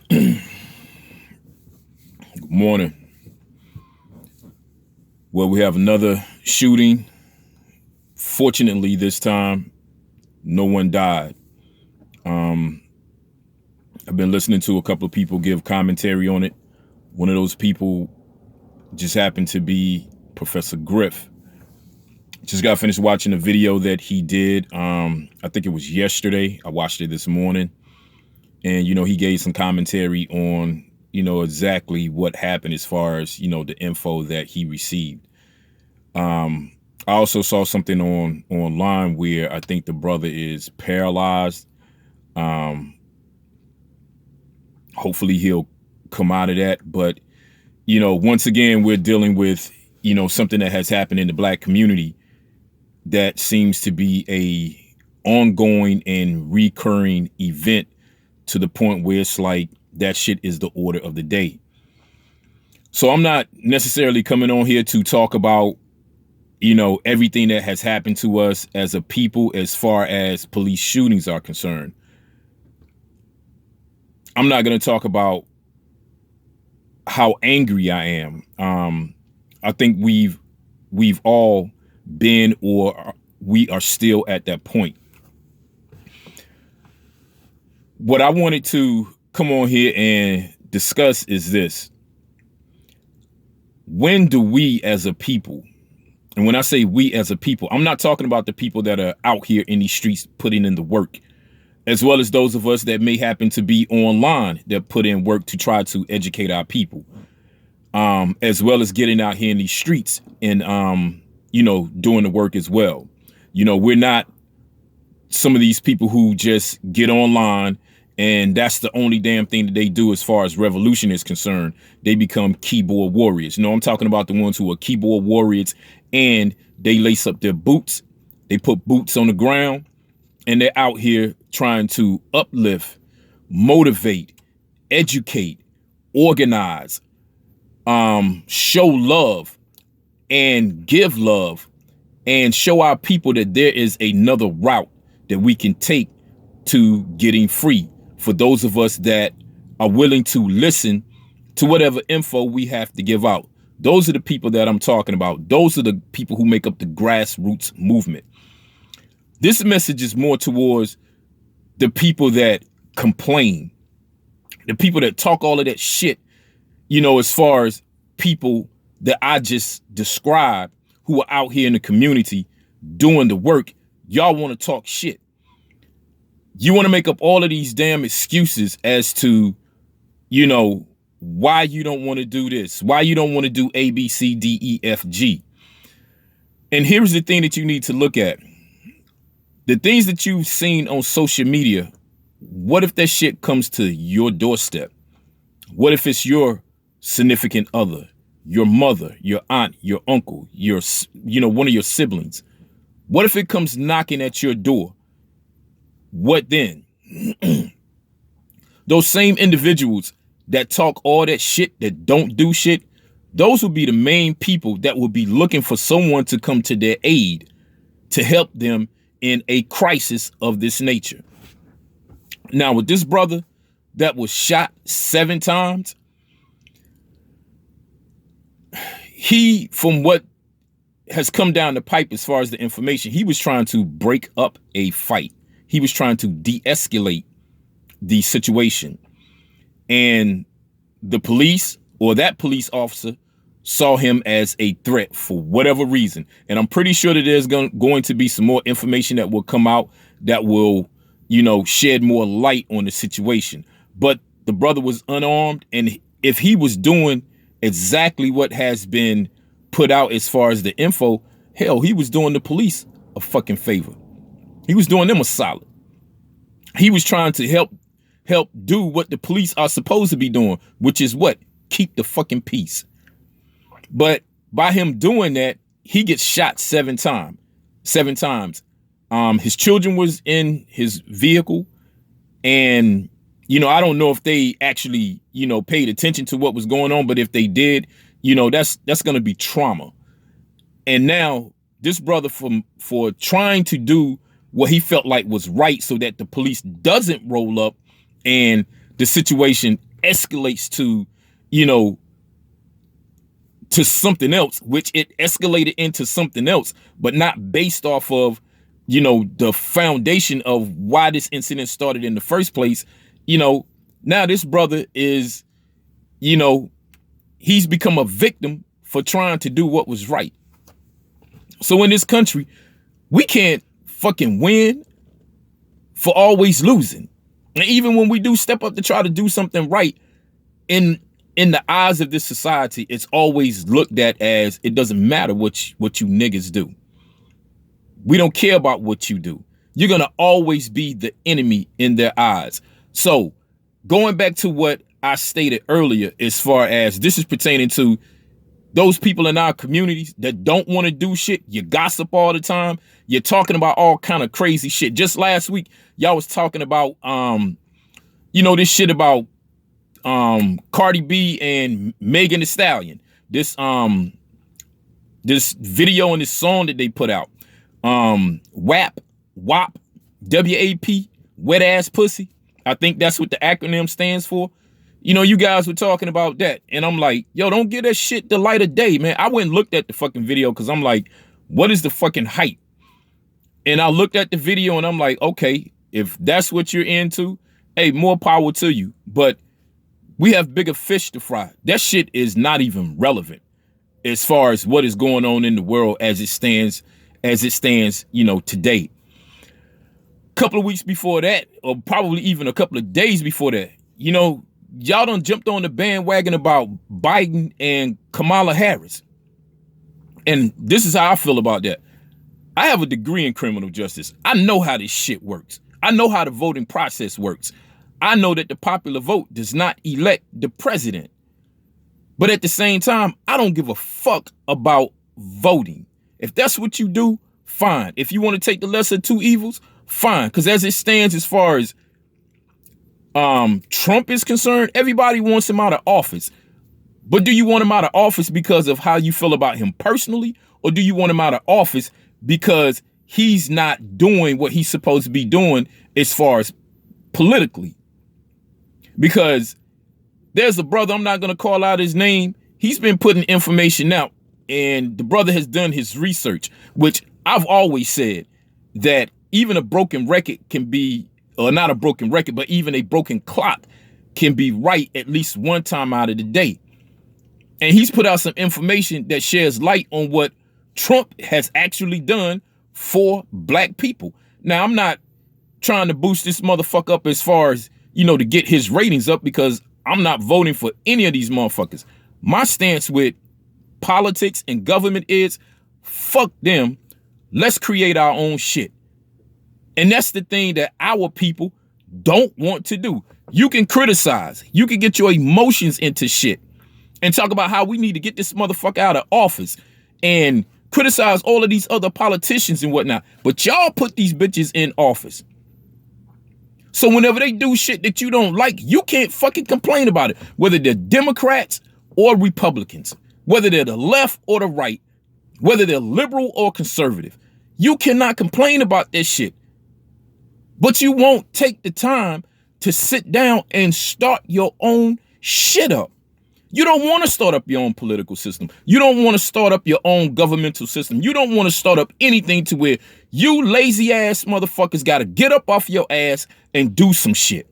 Good morning. Well, we have another shooting. Fortunately, this time, no one died. I've been listening to a couple of people give commentary on it. One of those people just happened to be Professor Griff. Just got finished watching a video that he did. I think it was yesterday. I watched it this morning. And, he gave some commentary on, exactly what happened as far as, the info that he received. I also saw something online where I think the brother is paralyzed. Hopefully he'll come out of that. But, once again, we're dealing with, something that has happened in the Black community that seems to be a ongoing and recurring event to the point where it's like that shit is the order of the day. So I'm not necessarily coming on here to talk about everything that has happened to us as a people as far as police shootings are concerned. I'm not going to talk about how angry I am. I think we've all been, or we are still at that point. What I wanted to come on here and discuss is this. When do we as a people, and when I say we as a people, I'm not talking about the people that are out here in these streets putting in the work, as well as those of us that may happen to be online that put in work to try to educate our people, as well as getting out here in these streets and, doing the work as well. We're not some of these people who just get online and that's the only damn thing that they do as far as revolution is concerned. They become keyboard warriors. I'm talking about the ones who are keyboard warriors and they lace up their boots. They put boots on the ground and they're out here trying to uplift, motivate, educate, organize, show love and give love and show our people that there is another route that we can take to getting free for those of us that are willing to listen to whatever info we have to give out. Those are the people that I'm talking about. Those are the people who make up the grassroots movement. This message is more towards the people that complain, the people that talk all of that shit, as far as people that I just described who are out here in the community doing the work. Y'all want to talk shit. You want to make up all of these damn excuses as to, why you don't want to do this, why you don't want to do A, B, C, D, E, F, G. And here's the thing that you need to look at. The things that you've seen on social media, what if that shit comes to your doorstep? What if it's your significant other, your mother, your aunt, your uncle, your, one of your siblings? What if it comes knocking at your door? What then? Those same individuals that talk all that shit, that don't do shit, those will be the main people that will be looking for someone to come to their aid to help them in a crisis of this nature. Now, with this brother that was shot 7 times, he, from what has come down the pipe as far as the information, he was trying to break up a fight. He was trying to de-escalate the situation. And the police, or that police officer, saw him as a threat for whatever reason. And I'm pretty sure that there's going to be some more information that will come out that will, shed more light on the situation. But the brother was unarmed. And if he was doing exactly what has been put out as far as the info, hell, he was doing the police a fucking favor. He was doing them a solid. He was trying to help do what the police are supposed to be doing, which is what? Keep the fucking peace. But by him doing that, he gets shot 7 times. 7 times. His children was in his vehicle. And, I don't know if they actually, paid attention to what was going on. But if they did, that's going to be trauma. And now this brother, for trying to do what he felt like was right so that the police doesn't roll up and the situation escalates to, you know, to something else, which it escalated into something else, but not based off of, you know, the foundation of why this incident started in the first place. You know, now this brother is, you know, he's become a victim for trying to do what was right. So in this country, we can't fucking win for always losing. And even when we do step up to try to do something right, in the eyes of this society, it's always looked at as it doesn't matter what you niggas do. We don't care about what you do. You're going to always be the enemy in their eyes. So going back to what I stated earlier, as far as this is pertaining to those people in our communities that don't want to do shit, you gossip all the time. You're talking about all kind of crazy shit. Just last week, y'all was talking about, you know, this shit about Cardi B and Megan Thee Stallion. This video and this song that they put out. WAP, W-A-P, wet ass pussy. I think that's what the acronym stands for. You know, you guys were talking about that. And I'm like, yo, don't give that shit the light of day, man. I went and looked at the fucking video because I'm like, what is the fucking hype? And I looked at the video and I'm like, okay, if that's what you're into, hey, more power to you. But we have bigger fish to fry. That shit is not even relevant as far as what is going on in the world as it stands, you know, today. A couple of weeks before that, or probably even a couple of days before that, you know, y'all done jumped on the bandwagon about Biden and Kamala Harris. And this is how I feel about that. I have a degree in criminal justice. I know how this shit works. I know how the voting process works. I know that the popular vote does not elect the president. But at the same time, I don't give a fuck about voting. If that's what you do, fine. If you want to take the lesser of two evils, fine. Because as it stands, as far as Trump is concerned, everybody wants him out of office. But do you want him out of office because of how you feel about him personally? Or do you want him out of office because he's not doing what he's supposed to be doing as far as politically? Because there's a brother, I'm not going to call out his name. He's been putting information out, and the brother has done his research, which I've always said that even a broken record can be, or not a broken record, but even a broken clock can be right at least one time out of the day. And he's put out some information that sheds light on what Trump has actually done for black people. Now, I'm not trying to boost this motherfucker up as far as, you know, to get his ratings up, because I'm not voting for any of these motherfuckers. My stance with politics and government is fuck them. Let's create our own shit. And that's the thing that our people don't want to do. You can criticize. You can get your emotions into shit and talk about how we need to get this motherfucker out of office and criticize all of these other politicians and whatnot. But y'all put these bitches in office. So whenever they do shit that you don't like, you can't fucking complain about it. Whether they're Democrats or Republicans, whether they're the left or the right, whether they're liberal or conservative, you cannot complain about this shit. But you won't take the time to sit down and start your own shit up. You don't want to start up your own political system. You don't want to start up your own governmental system. You don't want to start up anything to where you lazy ass motherfuckers got to get up off your ass and do some shit.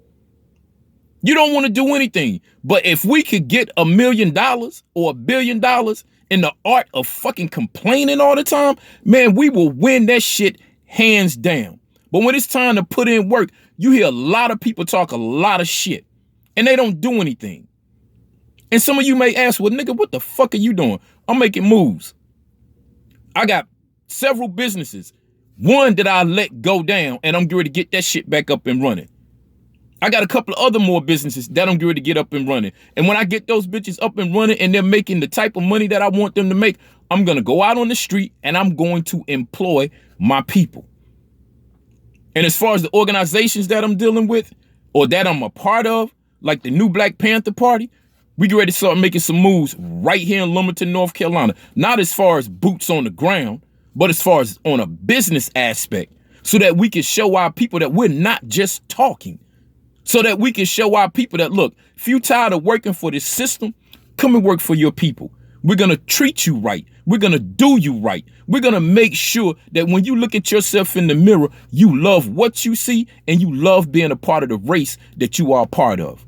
You don't want to do anything. But if we could get $1 million or $1 billion in the art of fucking complaining all the time, man, we will win that shit hands down. But when it's time to put in work, you hear a lot of people talk a lot of shit and they don't do anything. And some of you may ask, well, nigga, what the fuck are you doing? I'm making moves. I got several businesses. One that I let go down, and I'm ready to get that shit back up and running. I got a couple of other more businesses that I'm ready to get up and running. And when I get those bitches up and running and they're making the type of money that I want them to make, I'm going to go out on the street and I'm going to employ my people. And as far as the organizations that I'm dealing with or that I'm a part of, like the new Black Panther Party, we get ready to start making some moves right here in Lumberton, North Carolina. Not as far as boots on the ground, but as far as on a business aspect, so that we can show our people that we're not just talking. so that we can show our people that, look, if you tired of working for this system, come and work for your people. We're going to treat you right. We're going to do you right. We're going to make sure that when you look at yourself in the mirror, you love what you see and you love being a part of the race that you are a part of.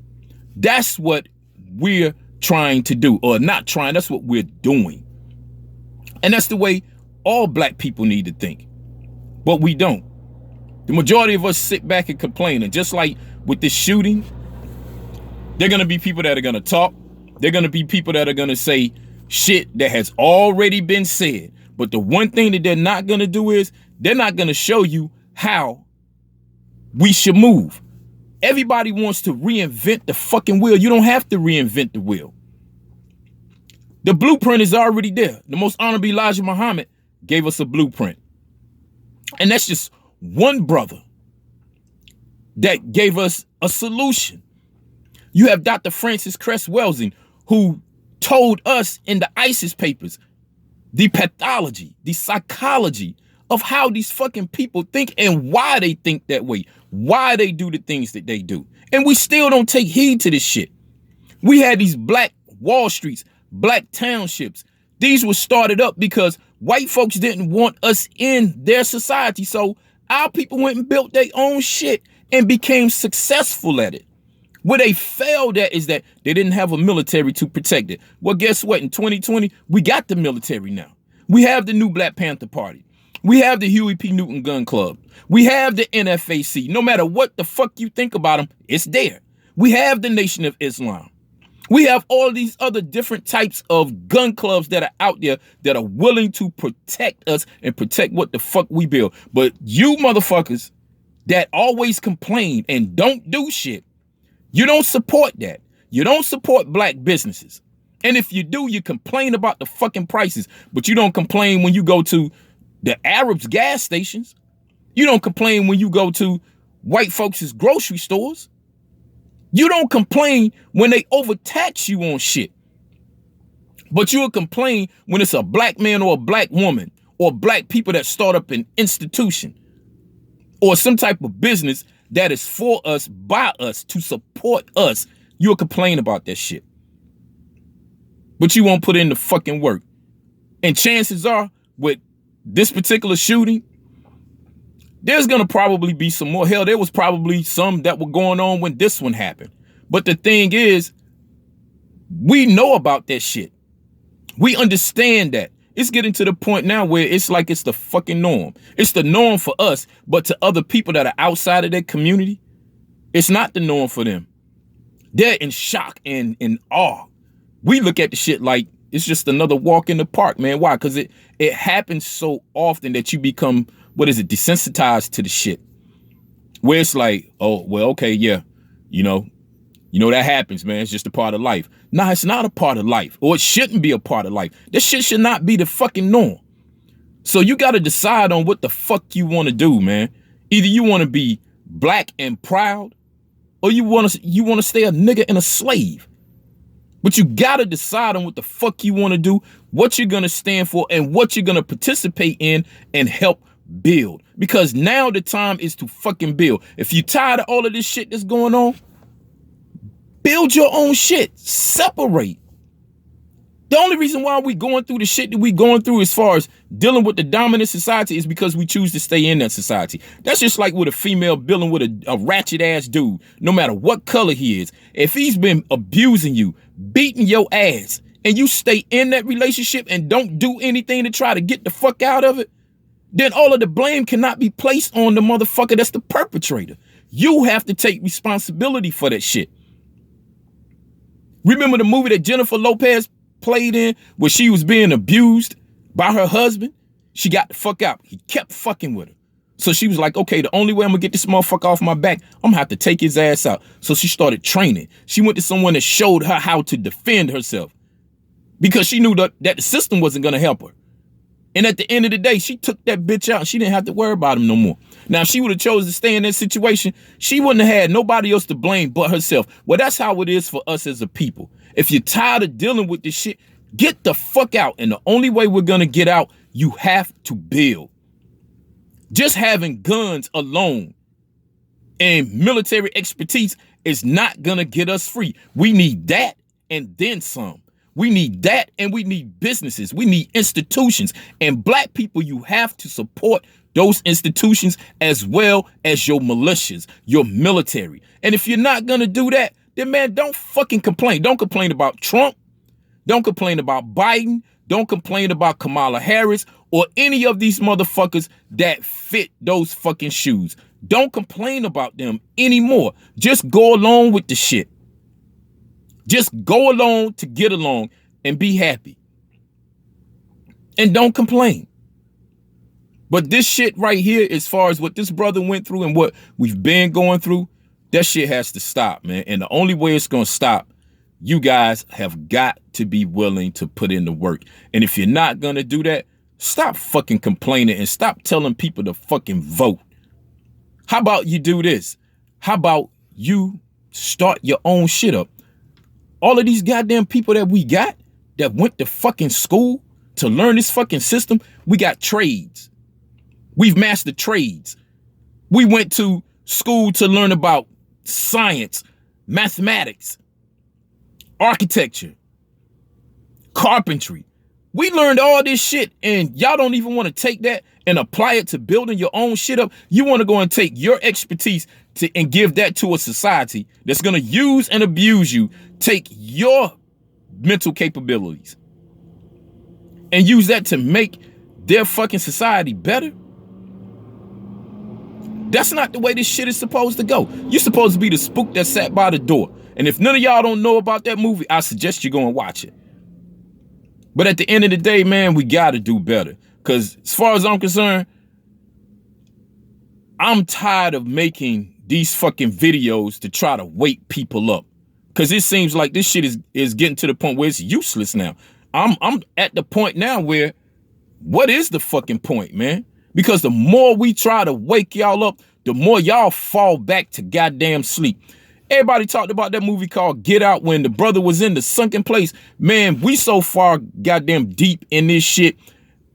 That's what we're trying to do, or not trying. That's what we're doing. And that's the way all black people need to think. But we don't. The majority of us sit back and complain. And just like with this shooting, there are going to be people that are going to talk. There are going to be people that are going to say shit that has already been said. But the one thing that they're not going to do is they're not going to show you how we should move. Everybody wants to reinvent the fucking wheel. You don't have to reinvent the wheel. The blueprint is already there. The Most Honorable Elijah Muhammad gave us a blueprint. And that's just one brother that gave us a solution. You have Dr. Francis Cress Welsing, who told us in the ISIS papers the pathology, the psychology of how these fucking people think and why they think that way, why they do the things that they do. And we still don't take heed to this shit. We had these black Wall Streets, black townships. These were started up because white folks didn't want us in their society. So our people went and built their own shit and became successful at it. Where they failed at is that they didn't have a military to protect it. Well, guess what? In 2020, we got the military now. We have the new Black Panther Party. We have the Huey P. Newton Gun Club. We have the NFAC. No matter what the fuck you think about them, it's there. We have the Nation of Islam. We have all these other different types of gun clubs that are out there that are willing to protect us and protect what the fuck we build. But you motherfuckers that always complain and don't do shit, you don't support that. You don't support black businesses. And if you do, you complain about the fucking prices, but you don't complain when you go to the Arabs' gas stations. You don't complain when you go to white folks' grocery stores. You don't complain when they overtax you on shit. But you'll complain when it's a black man or a black woman or black people that start up an institution or some type of business that is for us, by us, to support us. You'll complain about that shit. But you won't put in the fucking work. And chances are, with this particular shooting, there's going to probably be some more. Hell, there was probably some that were going on when this one happened. But the thing is, we know about that shit. We understand that. It's getting to the point now where it's like it's the fucking norm. It's the norm for us, but to other people that are outside of their community, it's not the norm for them. They're in shock and in awe. We look at the shit like it's just another walk in the park, man. Why? Because it happens so often that you become, desensitized to the shit. Where it's like, oh, well, okay, yeah, you know that happens, man. It's just a part of life. Nah, it's not a part of life, or it shouldn't be a part of life. This shit should not be the fucking norm. So you got to decide on what the fuck you want to do, man. Either you want to be black and proud, or you want to stay a nigga and a slave. But you got to decide on what the fuck you want to do, what you're going to stand for, and what you're going to participate in and help build. Because now the time is to fucking build. If you're tired of all of this shit that's going on, build your own shit. Separate. The only reason why we going through the shit that we going through as far as dealing with the dominant society is because we choose to stay in that society. That's just like with a female dealing with a ratchet ass dude, no matter what color he is. If he's been abusing you, beating your ass, and you stay in that relationship and don't do anything to try to get the fuck out of it, then all of the blame cannot be placed on the motherfucker that's the perpetrator. You have to take responsibility for that shit. Remember the movie that Jennifer Lopez played in where she was being abused by her husband? She got the fuck out. He kept fucking with her. So she was like, okay, the only way I'm gonna get this motherfucker off my back, I'm gonna have to take his ass out. So she started training. She went to someone that showed her how to defend herself because she knew that the system wasn't gonna help her. And at the end of the day, she took that bitch out and she didn't have to worry about him no more. Now, if she would have chosen to stay in that situation, she wouldn't have had nobody else to blame but herself. Well, that's how it is for us as a people. If you're tired of dealing with this shit, get the fuck out. And the only way we're going to get out, you have to build. Just having guns alone And military expertise is not going to get us free. We need that and then some. We need that and we need businesses. We need institutions. And black people, you have to support those institutions as well as your militias, your military. And if you're not going to do that, then man, don't fucking complain. Don't complain about Trump. Don't complain about Biden. Don't complain about Kamala Harris or any of these motherfuckers that fit those fucking shoes. Don't complain about them anymore. Just go along with the shit. Just go along to get along and be happy. And don't complain. But this shit right here, as far as what this brother went through and what we've been going through, that shit has to stop, man. And the only way it's going to stop, you guys have got to be willing to put in the work. And if you're not going to do that, stop fucking complaining and stop telling people to fucking vote. How about you do this? How about you start your own shit up? All of these goddamn people that we got that went to fucking school to learn this fucking system, we got trades. We've mastered trades. We went to school to learn about science, mathematics, architecture, carpentry. We learned all this shit and y'all don't even want to take that and apply it to building your own shit up. You want to go and take your expertise and give that to a society that's going to use and abuse you, take your mental capabilities and use that to make their fucking society better. That's not the way this shit is supposed to go. You're supposed to be the spook that sat by the door. And if none of y'all don't know about that movie, I suggest you go and watch it. But at the end of the day, man, we got to do better. Because as far as I'm concerned, I'm tired of making these fucking videos to try to wake people up. Because it seems like this shit is getting to the point where it's useless now. I'm at the point now where, what is the fucking point, man? Because the more we try to wake y'all up, the more y'all fall back to goddamn sleep. Everybody talked about that movie called Get Out when the brother was in the sunken place. Man, we so far goddamn deep in this shit.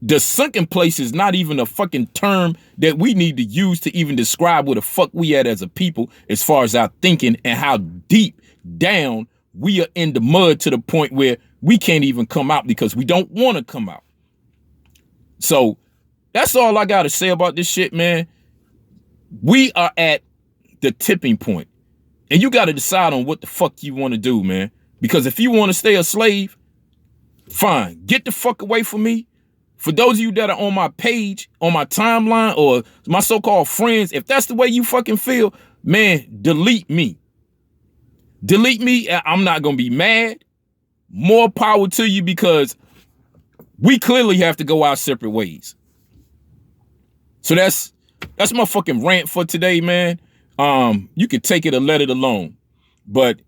The sunken place is not even a fucking term that we need to use to even describe where the fuck we at as a people as far as our thinking and how deep down we are in the mud to the point where we can't even come out because we don't want to come out. So that's all I got to say about this shit, man. We are at the tipping point. And you got to decide on what the fuck you want to do, man. Because if you want to stay a slave, fine. Get the fuck away from me. For those of you that are on my page, on my timeline, or my so-called friends, if that's the way you fucking feel, man, delete me. Delete me. I'm not going to be mad. More power to you because we clearly have to go our separate ways. So that's my fucking rant for today, man. You can take it or let it alone. But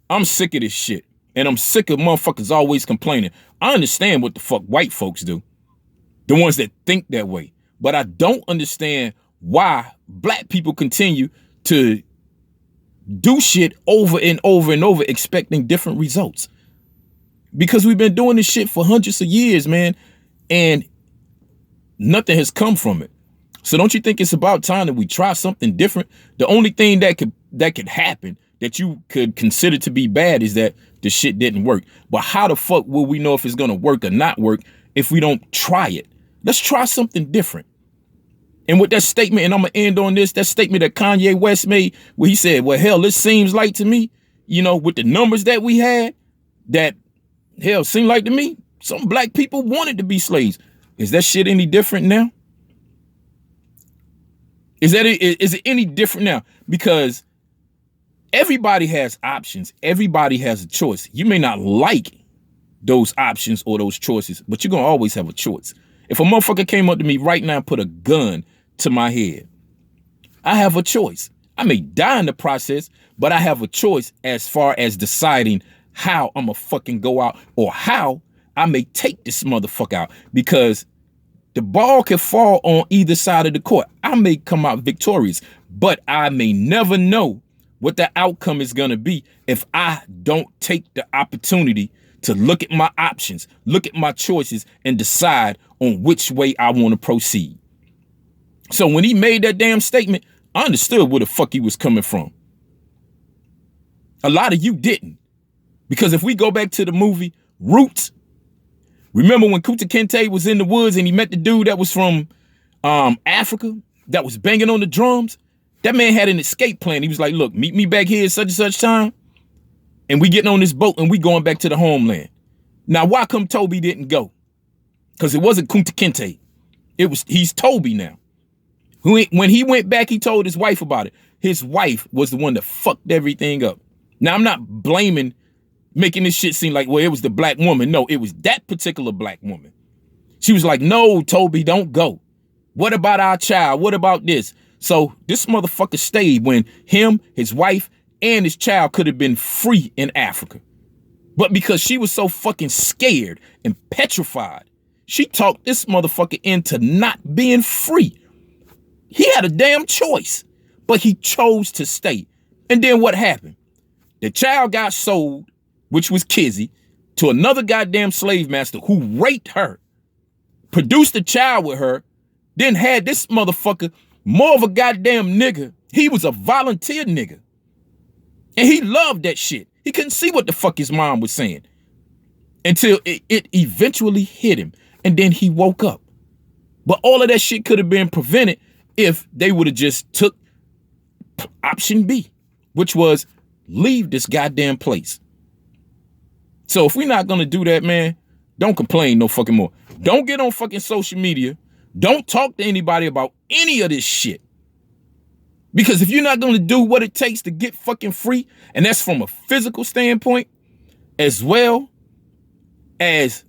I'm sick of this shit. And I'm sick of motherfuckers always complaining. I understand what the fuck white folks do. The ones that think that way. But I don't understand why black people continue to do shit over and over and over expecting different results. Because we've been doing this shit for hundreds of years, man. And nothing has come from it. So don't you think it's about time that we try something different? The only thing that could happen that you could consider to be bad is that the shit didn't work. But how the fuck will we know if it's going to work or not work if we don't try it? Let's try something different. And with that statement, and I'm going to end on this, that statement that Kanye West made where he said, well, hell, it seems like to me, you know, with the numbers that we had, that hell, seemed like to me, some black people wanted to be slaves. Is that shit any different now? Is it any different now? Because everybody has options. Everybody has a choice. You may not like those options or those choices, but you're going to always have a choice. If a motherfucker came up to me right now and put a gun to my head, I have a choice. I may die in the process, but I have a choice as far as deciding how I'm going to fucking go out or how I may take this motherfucker out, because the ball can fall on either side of the court. I may come out victorious, but I may never know what the outcome is going to be if I don't take the opportunity to look at my options, look at my choices, and decide on which way I want to proceed. So when he made that damn statement, I understood where the fuck he was coming from. A lot of you didn't. Because if we go back to the movie Roots, remember when Kunta Kinte was in the woods and he met the dude that was from Africa that was banging on the drums? That man had an escape plan. He was like, look, meet me back here at such and such time, and we getting on this boat and we going back to the homeland. Now, why come Toby didn't go? Because it wasn't Kunta Kinte. He's Toby now. When he went back, he told his wife about it. His wife was the one that fucked everything up. Now, I'm not blaming, making this shit seem like, well, it was the black woman. No, it was that particular black woman. She was like, no, Toby, don't go. What about our child? What about this? So this motherfucker stayed when him, his wife, and his child could have been free in Africa. But because she was so fucking scared and petrified, she talked this motherfucker into not being free. He had a damn choice, but he chose to stay. And then what happened? The child got sold, which was Kizzy, to another goddamn slave master who raped her, produced a child with her, then had this motherfucker more of a goddamn nigga. He was a volunteer nigga. And he loved that shit. He couldn't see what the fuck his mom was saying until it eventually hit him. And then he woke up. But all of that shit could have been prevented if they would have just took option B, which was leave this goddamn place. So if we're not going to do that, man, don't complain no fucking more. Don't get on fucking social media. Don't talk to anybody about any of this shit. Because if you're not going to do what it takes to get fucking free, and that's from a physical standpoint, as well as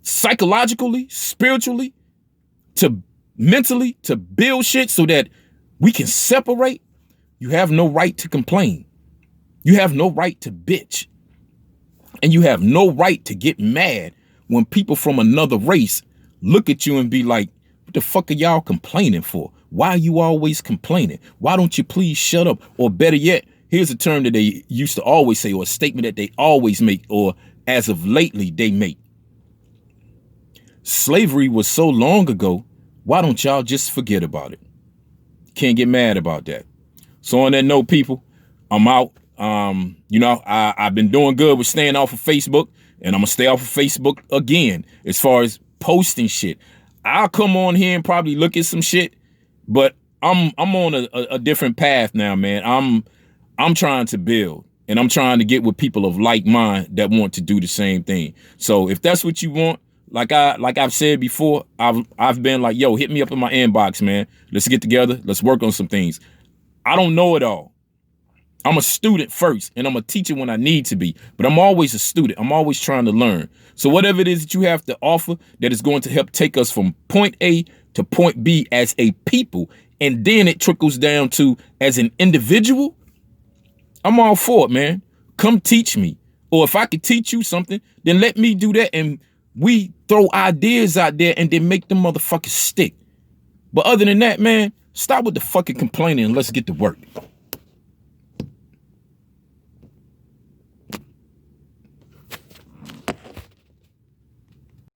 psychologically, spiritually, to mentally, to build shit so that we can separate, you have no right to complain. You have no right to bitch. And you have no right to get mad when people from another race look at you and be like, what the fuck are y'all complaining for? Why are you always complaining? Why don't you please shut up? Or better yet, here's a term that they used to always say, or a statement that they always make, or as of lately they make. Slavery was so long ago, why don't y'all just forget about it? Can't get mad about that. So on that note, people, I'm out. I've been doing good with staying off of Facebook, and I'm gonna stay off of Facebook again as far as posting shit. I'll come on here and probably look at some shit, but I'm on a different path now, man. I'm trying to build, and I'm trying to get with people of like mind that want to do the same thing. So if that's what you want, like I've said before, I've been like, yo, hit me up in my inbox, man. Let's get together. Let's work on some things. I don't know it all. I'm a student first, and I'm a teacher when I need to be, but I'm always a student. I'm always trying to learn. So whatever it is that you have to offer that is going to help take us from point A to point B as a people, and then it trickles down to as an individual, I'm all for it, man. Come teach me. Or if I could teach you something, then let me do that, and we throw ideas out there and then make them motherfuckers stick. But other than that, man, stop with the fucking complaining and let's get to work.